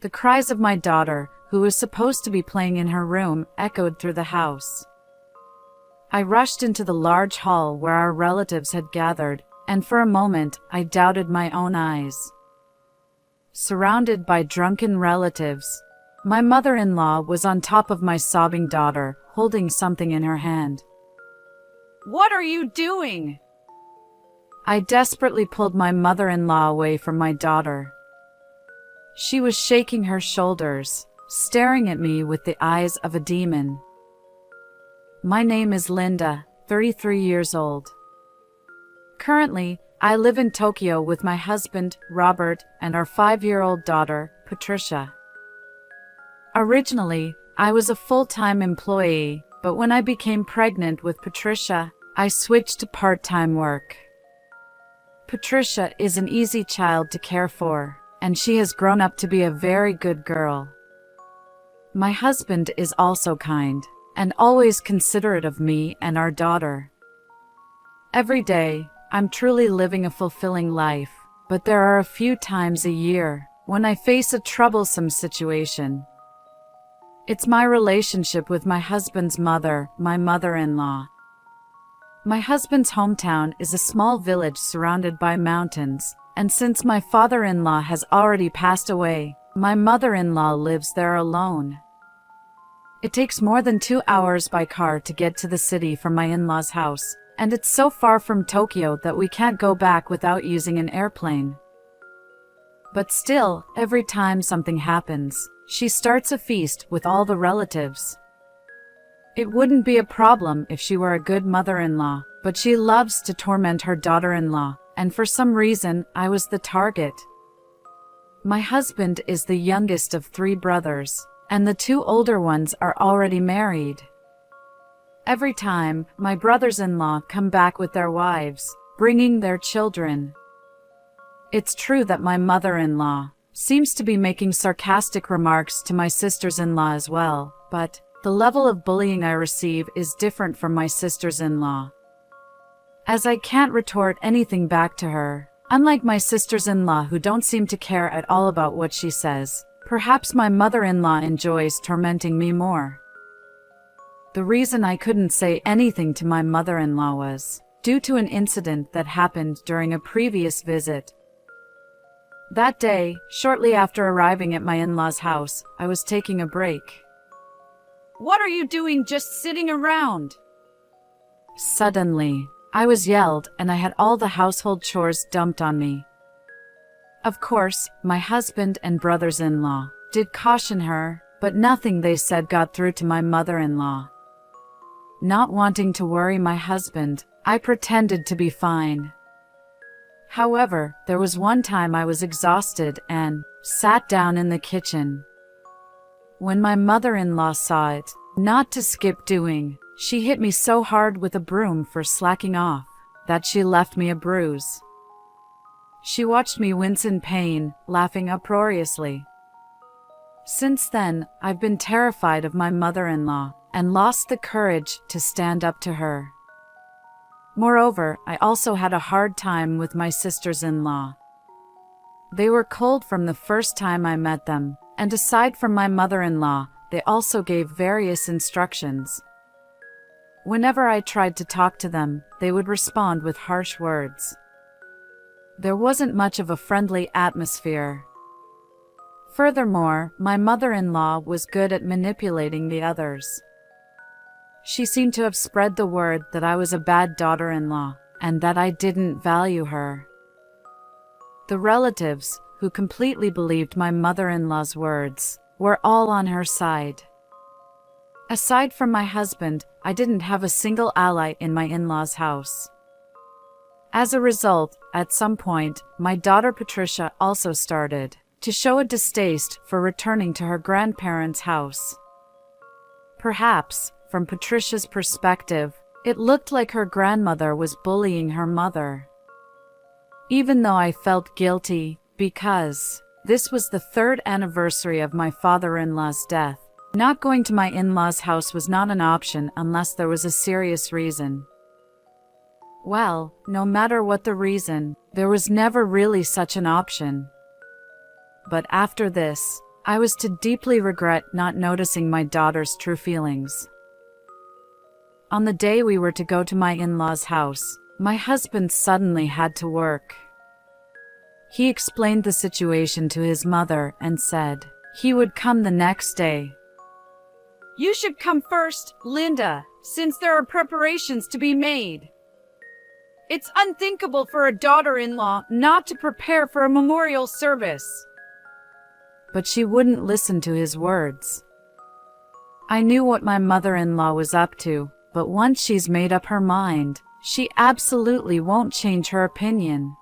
The cries of my daughter, who was supposed to be playing in her room, echoed through the house. I rushed into the large hall where our relatives had gathered, and for a moment I doubted my own eyes. Surrounded by drunken relatives, my mother-in-law was on top of my sobbing daughter, holding something in her hand. "What are you doing?" I desperately pulled my mother-in-law away from my daughter. She was shaking her shoulders, staring at me with the eyes of a demon. My name is Linda, 33 years old. Currently, I live in Tokyo with my husband, Robert, and our 5-year-old daughter, Patricia. Originally, I was a full-time employee, but when I became pregnant with Patricia, I switched to part-time work. Patricia is an easy child to care for, and she has grown up to be a very good girl. My husband is also kind, and always considerate of me and our daughter. Every day, I'm truly living a fulfilling life, but there are a few times a year when I face a troublesome situation. It's my relationship with my husband's mother, my mother-in-law. My husband's hometown is a small village surrounded by mountains, and since my father-in-law has already passed away, my mother-in-law lives there alone. It takes more than 2 hours by car to get to the city from my in-law's house, and it's so far from Tokyo that we can't go back without using an airplane. But still, every time something happens, she starts a feast with all the relatives. It wouldn't be a problem if she were a good mother-in-law, but she loves to torment her daughter-in-law, and for some reason, I was the target. My husband is the youngest of 3 brothers, and the 2 older ones are already married. Every time, my brothers-in-law come back with their wives, bringing their children. It's true that my mother-in-law seems to be making sarcastic remarks to my sisters-in-law as well, but the level of bullying I receive is different from my sisters-in-law. As I can't retort anything back to her, unlike my sisters-in-law who don't seem to care at all about what she says, perhaps my mother-in-law enjoys tormenting me more. The reason I couldn't say anything to my mother-in-law was due to an incident that happened during a previous visit. That day, shortly after arriving at my in-law's house, I was taking a break. "What are you doing just sitting around?" Suddenly, I was yelled and I had all the household chores dumped on me. Of course, my husband and brothers-in-law did caution her, but nothing they said got through to my mother-in-law. Not wanting to worry my husband, I pretended to be fine. However, there was one time I was exhausted and sat down in the kitchen. When my mother-in-law saw it, not to skip doing, she hit me so hard with a broom for slacking off, that she left me a bruise. She watched me wince in pain, laughing uproariously. Since then, I've been terrified of my mother-in-law, and lost the courage to stand up to her. Moreover, I also had a hard time with my sisters-in-law. They were cold from the first time I met them, and aside from my mother-in-law, they also gave various instructions. Whenever I tried to talk to them, they would respond with harsh words. There wasn't much of a friendly atmosphere. Furthermore, my mother-in-law was good at manipulating the others. She seemed to have spread the word that I was a bad daughter-in-law, and that I didn't value her. The relatives, who completely believed my mother-in-law's words, were all on her side. Aside from my husband, I didn't have a single ally in my in-laws' house. As a result, at some point, my daughter Patricia also started to show a distaste for returning to her grandparents' house. Perhaps, from Patricia's perspective, it looked like her grandmother was bullying her mother. Even though I felt guilty, because this was the 3rd anniversary of my father-in-law's death, not going to my in-laws' house was not an option unless there was a serious reason. Well, no matter what the reason, there was never really such an option. But after this, I was to deeply regret not noticing my daughter's true feelings. On the day we were to go to my in-laws' house, my husband suddenly had to work. He explained the situation to his mother and said he would come the next day. You should come first, Linda, since there are preparations to be made. It's unthinkable for a daughter-in-law not to prepare for a memorial service. But she wouldn't listen to his words. I knew what my mother-in-law was up to, but once she's made up her mind, she absolutely won't change her opinion.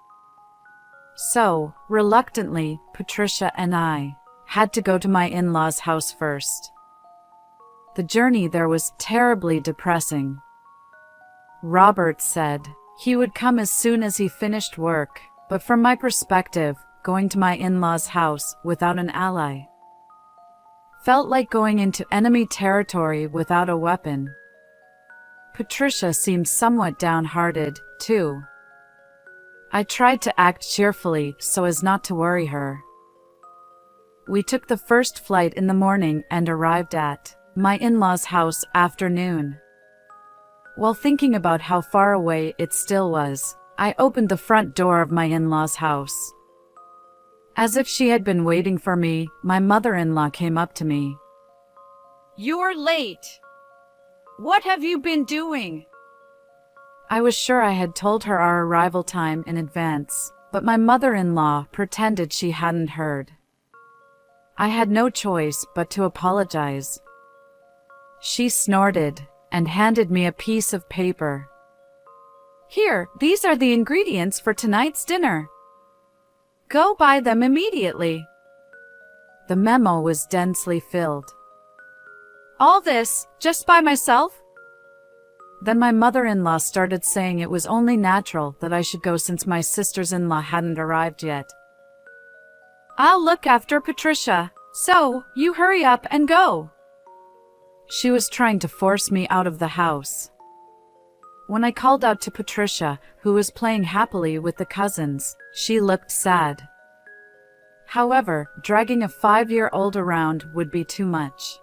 So, reluctantly, Patricia and I had to go to my in-laws' house first. The journey there was terribly depressing. Robert said he would come as soon as he finished work, but from my perspective, going to my in-laws' house without an ally felt like going into enemy territory without a weapon. Patricia seemed somewhat downhearted, too. I tried to act cheerfully so as not to worry her. We took the first flight in the morning and arrived at my in-laws' house afternoon. While thinking about how far away it still was, I opened the front door of my in-laws' house. As if she had been waiting for me, my mother-in-law came up to me. You're late. What have you been doing? I was sure I had told her our arrival time in advance, but my mother-in-law pretended she hadn't heard. I had no choice but to apologize. She snorted and handed me a piece of paper. Here, these are the ingredients for tonight's dinner. Go buy them immediately. The memo was densely filled. All this, just by myself? Then my mother-in-law started saying it was only natural that I should go since my sisters-in-law hadn't arrived yet. I'll look after Patricia, so you hurry up and go. She was trying to force me out of the house. When I called out to Patricia, who was playing happily with the cousins, she looked sad. However, dragging a 5-year-old around would be too much.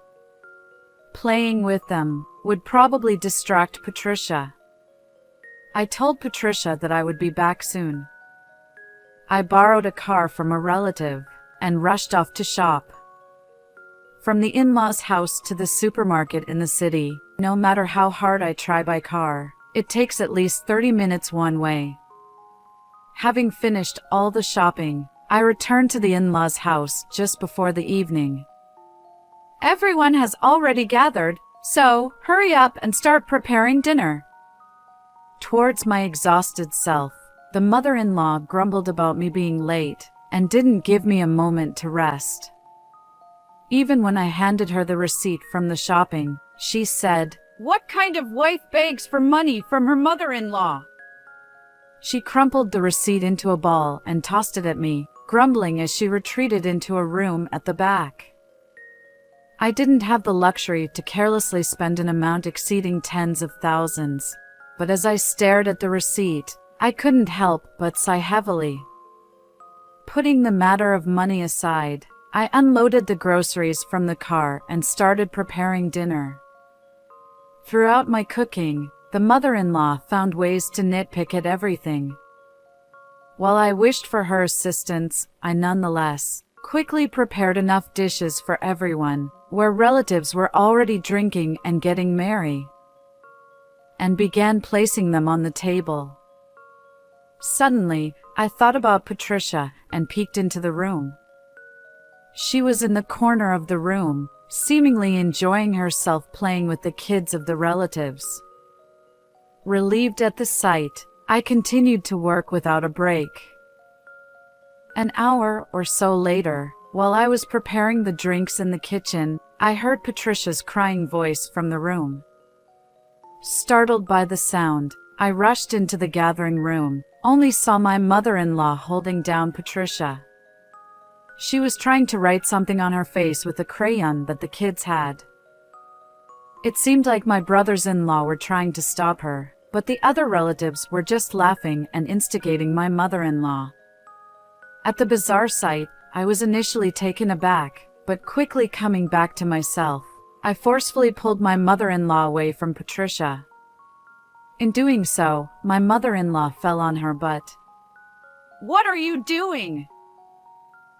Playing with them would probably distract Patricia. I told Patricia that I would be back soon. I borrowed a car from a relative and rushed off to shop. From the in-laws' house to the supermarket in the city, no matter how hard I try by car, it takes at least 30 minutes one way. Having finished all the shopping, I returned to the in-laws' house just before the evening. Everyone has already gathered, so hurry up and start preparing dinner. Towards my exhausted self, the mother-in-law grumbled about me being late and didn't give me a moment to rest. Even when I handed her the receipt from the shopping, she said, "What kind of wife begs for money from her mother-in-law?" She crumpled the receipt into a ball and tossed it at me, grumbling as she retreated into a room at the back. I didn't have the luxury to carelessly spend an amount exceeding tens of thousands, but as I stared at the receipt, I couldn't help but sigh heavily. Putting the matter of money aside, I unloaded the groceries from the car and started preparing dinner. Throughout my cooking, the mother-in-law found ways to nitpick at everything. While I wished for her assistance, I nonetheless quickly prepared enough dishes for everyone, where relatives were already drinking and getting merry, and began placing them on the table. Suddenly, I thought about Patricia and peeked into the room. She was in the corner of the room, seemingly enjoying herself playing with the kids of the relatives. Relieved at the sight, I continued to work without a break. An hour or so later, while I was preparing the drinks in the kitchen, I heard Patricia's crying voice from the room. Startled by the sound, I rushed into the gathering room, only saw my mother-in-law holding down Patricia. She was trying to write something on her face with a crayon that the kids had. It seemed like my brothers-in-law were trying to stop her, but the other relatives were just laughing and instigating my mother-in-law. At the bizarre sight, I was initially taken aback, but quickly coming back to myself, I forcefully pulled my mother-in-law away from Patricia. In doing so, my mother-in-law fell on her butt. What are you doing?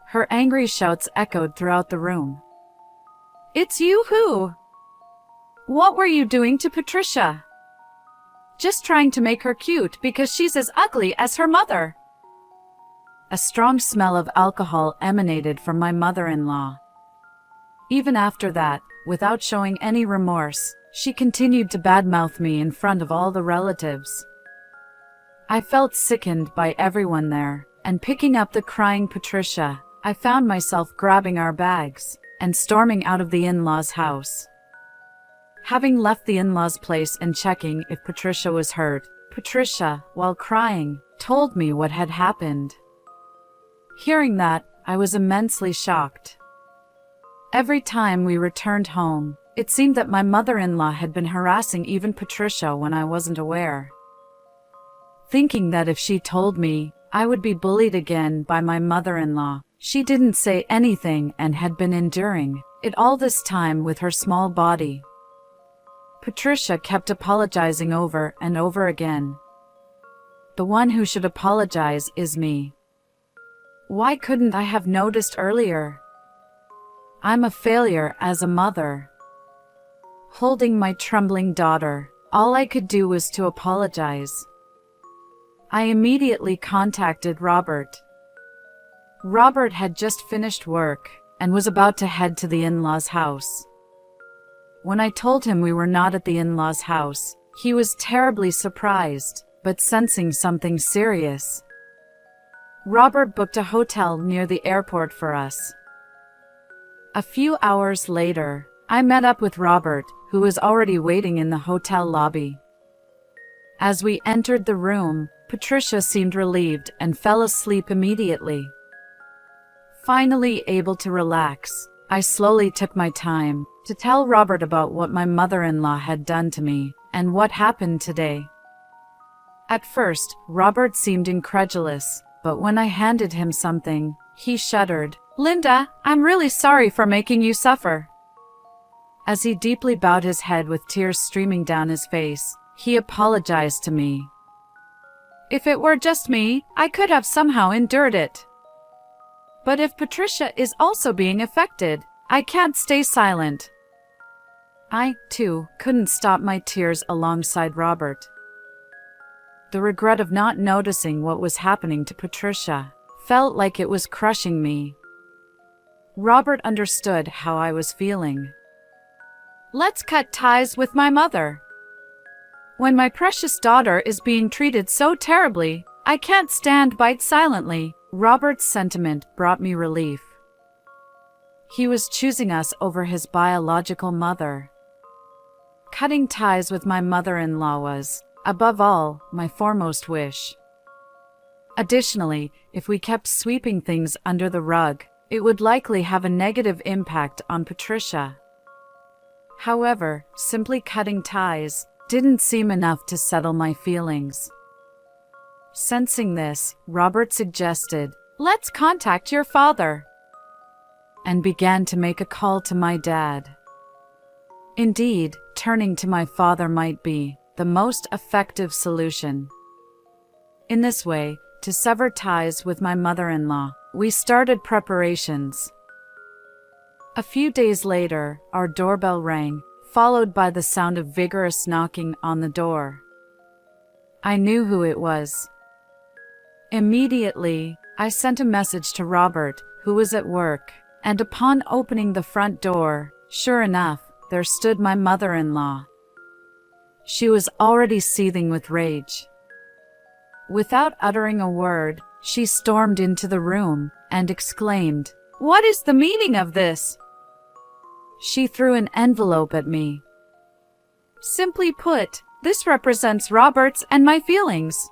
Her angry shouts echoed throughout the room. It's you who? What were you doing to Patricia? Just trying to make her cute because she's as ugly as her mother. A strong smell of alcohol emanated from my mother-in-law. Even after that, without showing any remorse, she continued to badmouth me in front of all the relatives. I felt sickened by everyone there, and picking up the crying Patricia, I found myself grabbing our bags and storming out of the in-laws' house. Having left the in-laws' place and checking if Patricia was hurt, Patricia, while crying, told me what had happened. Hearing that, I was immensely shocked. Every time we returned home, it seemed that my mother-in-law had been harassing even Patricia when I wasn't aware. Thinking that if she told me, I would be bullied again by my mother-in-law, she didn't say anything and had been enduring it all this time with her small body. Patricia kept apologizing over and over again. The one who should apologize is me. Why couldn't I have noticed earlier? I'm a failure as a mother. Holding my trembling daughter, all I could do was to apologize. I immediately contacted Robert. Robert had just finished work and was about to head to the in-laws' house. When I told him we were not at the in-laws' house, he was terribly surprised, but sensing something serious. Robert booked a hotel near the airport for us. A few hours later, I met up with Robert, who was already waiting in the hotel lobby. As we entered the room, Patricia seemed relieved and fell asleep immediately. Finally able to relax, I slowly took my time to tell Robert about what my mother-in-law had done to me and what happened today. At first, Robert seemed incredulous, but when I handed him something, he shuddered. Linda, I'm really sorry for making you suffer. As he deeply bowed his head with tears streaming down his face, he apologized to me. If it were just me, I could have somehow endured it. But if Patricia is also being affected, I can't stay silent. I, too, couldn't stop my tears alongside Robert. The regret of not noticing what was happening to Patricia felt like it was crushing me. Robert understood how I was feeling. Let's cut ties with my mother. When my precious daughter is being treated so terribly, I can't stand by silently. Robert's sentiment brought me relief. He was choosing us over his biological mother. Cutting ties with my mother-in-law was, above all, my foremost wish. Additionally, if we kept sweeping things under the rug, it would likely have a negative impact on Patricia. However, simply cutting ties didn't seem enough to settle my feelings. Sensing this, Robert suggested, let's contact your father, and began to make a call to my dad. Indeed, turning to my father might be the most effective solution. In this way, to sever ties with my mother-in-law, we started preparations. A few days later, our doorbell rang, followed by the sound of vigorous knocking on the door. I knew who it was. Immediately, I sent a message to Robert, who was at work, and upon opening the front door, sure enough, there stood my mother-in-law. She was already seething with rage. Without uttering a word, she stormed into the room and exclaimed, "What is the meaning of this?" She threw an envelope at me. Simply put, this represents Robert's and my feelings.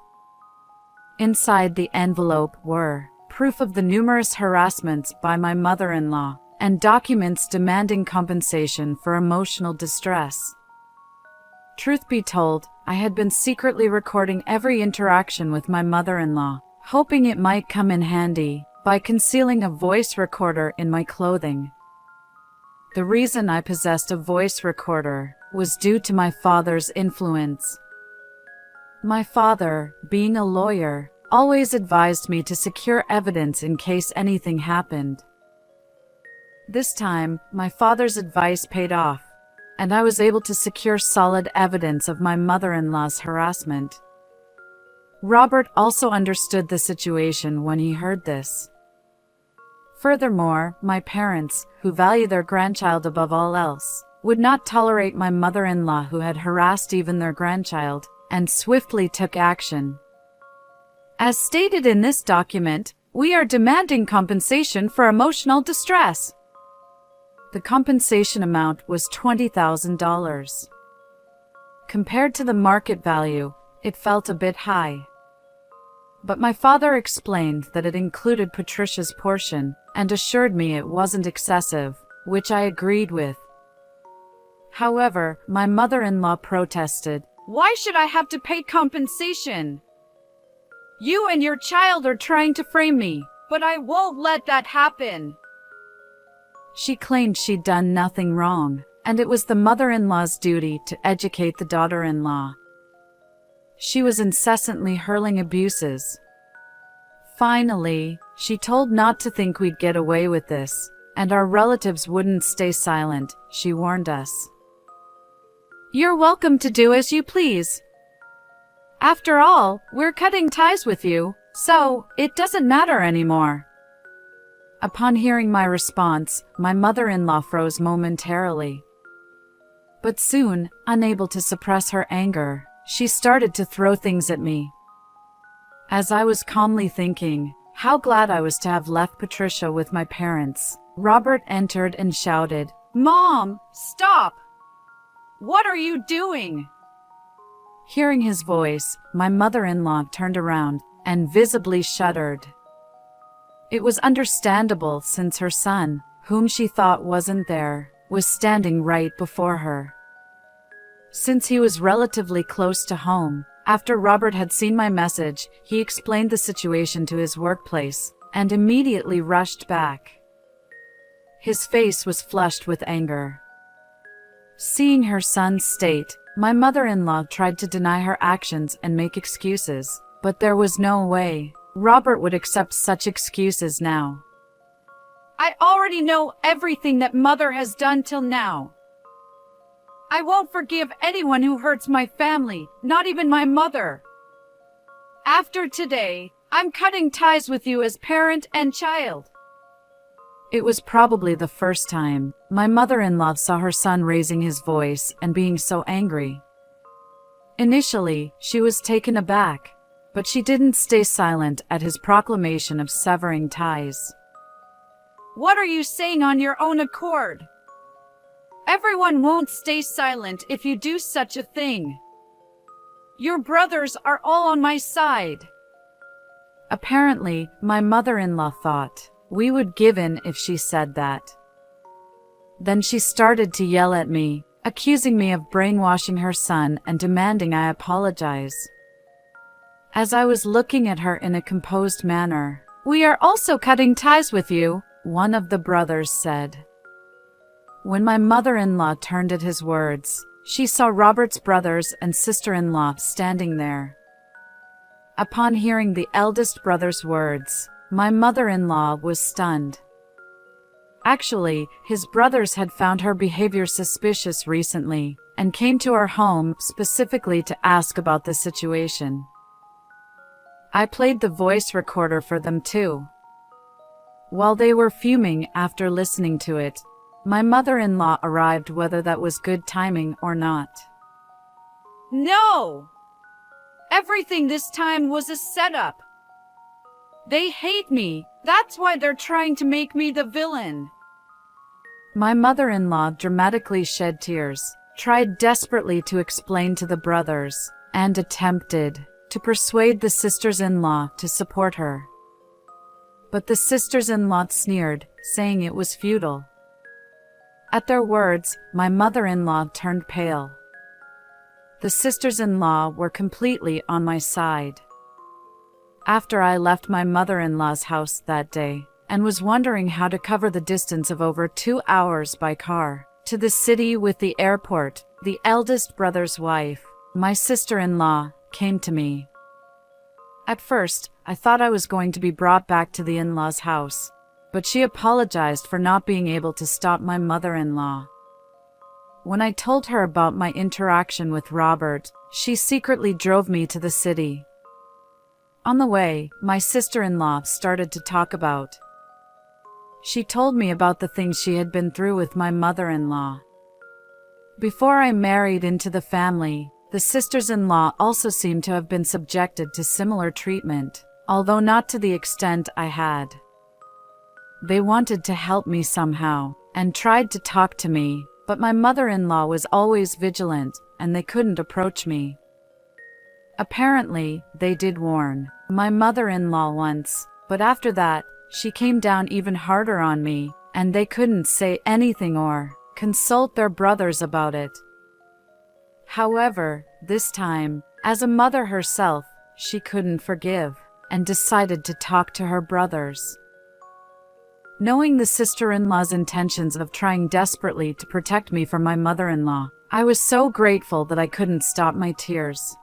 Inside the envelope were proof of the numerous harassments by my mother-in-law and documents demanding compensation for emotional distress. Truth be told, I had been secretly recording every interaction with my mother-in-law, hoping it might come in handy by concealing a voice recorder in my clothing. The reason I possessed a voice recorder was due to my father's influence. My father, being a lawyer, always advised me to secure evidence in case anything happened. This time, my father's advice paid off, and I was able to secure solid evidence of my mother-in-law's harassment. Robert also understood the situation when he heard this. Furthermore, my parents, who value their grandchild above all else, would not tolerate my mother-in-law who had harassed even their grandchild, and swiftly took action. As stated in this document, we are demanding compensation for emotional distress. The compensation amount was $20,000. Compared to the market value, it felt a bit high. But my father explained that it included Patricia's portion and assured me it wasn't excessive, which I agreed with. However, my mother-in-law protested. Why should I have to pay compensation? You and your child are trying to frame me, but I won't let that happen. She claimed she'd done nothing wrong, and it was the mother-in-law's duty to educate the daughter-in-law. She was incessantly hurling abuses. Finally, she told not to think we'd get away with this, and our relatives wouldn't stay silent, she warned us. You're welcome to do as you please. After all, we're cutting ties with you, so it doesn't matter anymore. Upon hearing my response, my mother-in-law froze momentarily. But soon, unable to suppress her anger, she started to throw things at me. As I was calmly thinking how glad I was to have left Patricia with my parents, Robert entered and shouted, Mom, stop! What are you doing? Hearing his voice, my mother-in-law turned around and visibly shuddered. It was understandable since her son, whom she thought wasn't there, was standing right before her. Since he was relatively close to home, after Robert had seen my message, he explained the situation to his workplace and immediately rushed back. His face was flushed with anger. Seeing her son's state, my mother-in-law tried to deny her actions and make excuses, but there was no way Robert would accept such excuses now. I already know everything that Mother has done till now. I won't forgive anyone who hurts my family, not even my mother. After today, I'm cutting ties with you as parent and child. It was probably the first time my mother-in-law saw her son raising his voice and being so angry. Initially, she was taken aback, but she didn't stay silent at his proclamation of severing ties. What are you saying on your own accord? Everyone won't stay silent if you do such a thing. Your brothers are all on my side. Apparently, my mother-in-law thought we would give in if she said that. Then she started to yell at me, accusing me of brainwashing her son and demanding I apologize. As I was looking at her in a composed manner, "We are also cutting ties with you," one of the brothers said. When my mother-in-law turned at his words, she saw Robert's brothers and sister-in-law standing there. Upon hearing the eldest brother's words, my mother-in-law was stunned. Actually, his brothers had found her behavior suspicious recently and came to our home specifically to ask about the situation. I played the voice recorder for them too. While they were fuming after listening to it, my mother-in-law arrived whether that was good timing or not. No! Everything this time was a setup. They hate me. That's why they're trying to make me the villain. My mother-in-law dramatically shed tears, tried desperately to explain to the brothers, and attempted to persuade the sisters-in-law to support her. But the sisters-in-law sneered, saying it was futile. At their words, my mother-in-law turned pale. The sisters-in-law were completely on my side. After I left my mother-in-law's house that day, and was wondering how to cover the distance of over 2 hours by car to the city with the airport. The eldest brother's wife, my sister-in-law, came to me. At first, I thought I was going to be brought back to the in-laws' house, but she apologized for not being able to stop my mother-in-law. When I told her about my interaction with Robert, she secretly drove me to the city. On the way, my sister-in-law started to talk about. She told me about the things she had been through with my mother-in-law. Before I married into the family, the sisters-in-law also seemed to have been subjected to similar treatment, although not to the extent I had. They wanted to help me somehow, and tried to talk to me, but my mother-in-law was always vigilant, and they couldn't approach me. Apparently, they did warn my mother-in-law once, but after that, she came down even harder on me, and they couldn't say anything or consult their brothers about it. However, this time, as a mother herself, she couldn't forgive, and decided to talk to her brothers. Knowing the sister-in-law's intentions of trying desperately to protect me from my mother-in-law, I was so grateful that I couldn't stop my tears.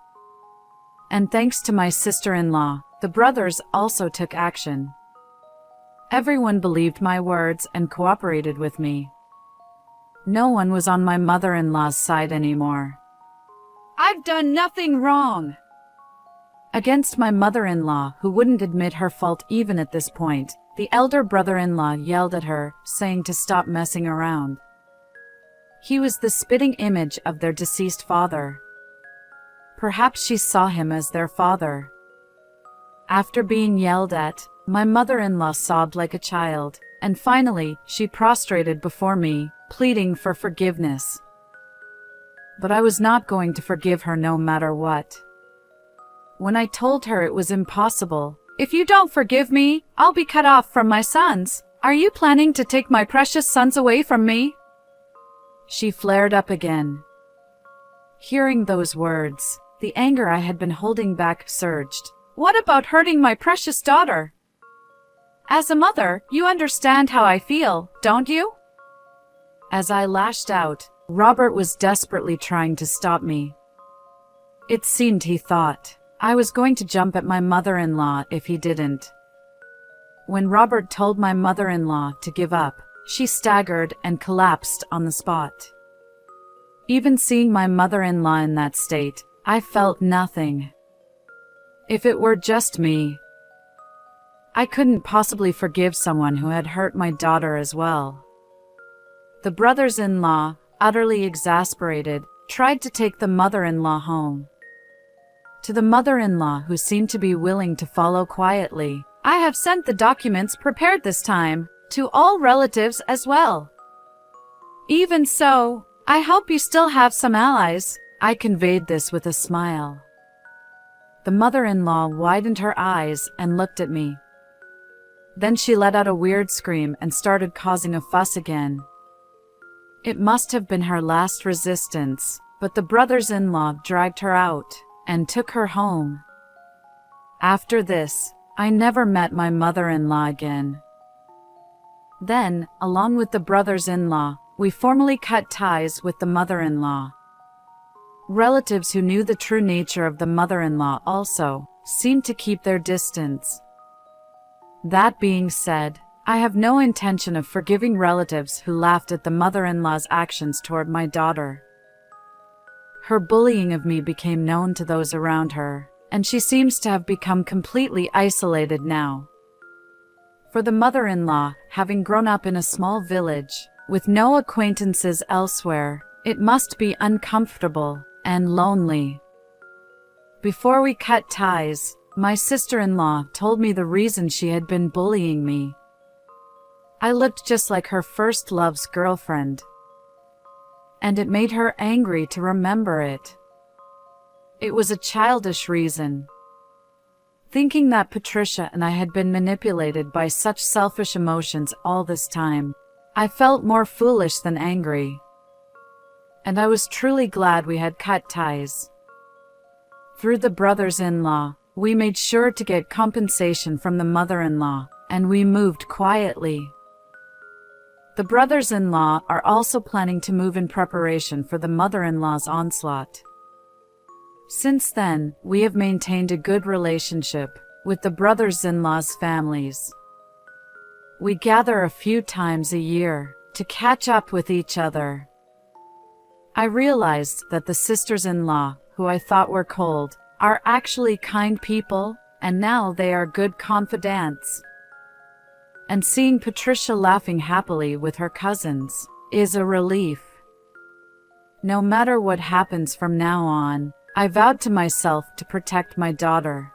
And thanks to my sister-in-law, the brothers also took action. Everyone believed my words and cooperated with me. No one was on my mother-in-law's side anymore. I've done nothing wrong. Against my mother-in-law, who wouldn't admit her fault even at this point, the elder brother-in-law yelled at her, saying to stop messing around. He was the spitting image of their deceased father. Perhaps she saw him as their father. After being yelled at, my mother-in-law sobbed like a child, and finally, she prostrated before me, pleading for forgiveness. But I was not going to forgive her no matter what. When I told her it was impossible, "If you don't forgive me, I'll be cut off from my sons. Are you planning to take my precious sons away from me?" she flared up again. Hearing those words, the anger I had been holding back surged. "What about hurting my precious daughter? As a mother, you understand how I feel, don't you?" As I lashed out, Robert was desperately trying to stop me. It seemed he thought I was going to jump at my mother-in-law if he didn't. When Robert told my mother-in-law to give up, she staggered and collapsed on the spot. Even seeing my mother-in-law in that state, I felt nothing. If it were just me, I couldn't possibly forgive someone who had hurt my daughter as well. The brothers-in-law, utterly exasperated, tried to take the mother-in-law home. To the mother-in-law, who seemed to be willing to follow quietly, "I have sent the documents prepared this time to all relatives as well. Even so, I hope you still have some allies." I conveyed this with a smile. The mother-in-law widened her eyes and looked at me. Then she let out a weird scream and started causing a fuss again. It must have been her last resistance, but the brothers-in-law dragged her out and took her home. After this, I never met my mother-in-law again. Then, along with the brothers-in-law, we formally cut ties with the mother-in-law. Relatives who knew the true nature of the mother-in-law also seemed to keep their distance. That being said, I have no intention of forgiving relatives who laughed at the mother-in-law's actions toward my daughter. Her bullying of me became known to those around her, and she seems to have become completely isolated now. For the mother-in-law, having grown up in a small village, with no acquaintances elsewhere, it must be uncomfortable and lonely. Before we cut ties, my sister-in-law told me the reason she had been bullying me. I looked just like her first love's girlfriend, and it made her angry to remember it. It was a childish reason. Thinking that Patricia and I had been manipulated by such selfish emotions all this time, I felt more foolish than angry. And I was truly glad we had cut ties. Through the brothers-in-law, we made sure to get compensation from the mother-in-law and we moved quietly. The brothers-in-law are also planning to move in preparation for the mother-in-law's onslaught. Since then, we have maintained a good relationship with the brothers-in-law's families. We gather a few times a year to catch up with each other. I realized that the sisters-in-law, who I thought were cold, are actually kind people, and now they are good confidants. And seeing Patricia laughing happily with her cousins is a relief. No matter what happens from now on, I vowed to myself to protect my daughter.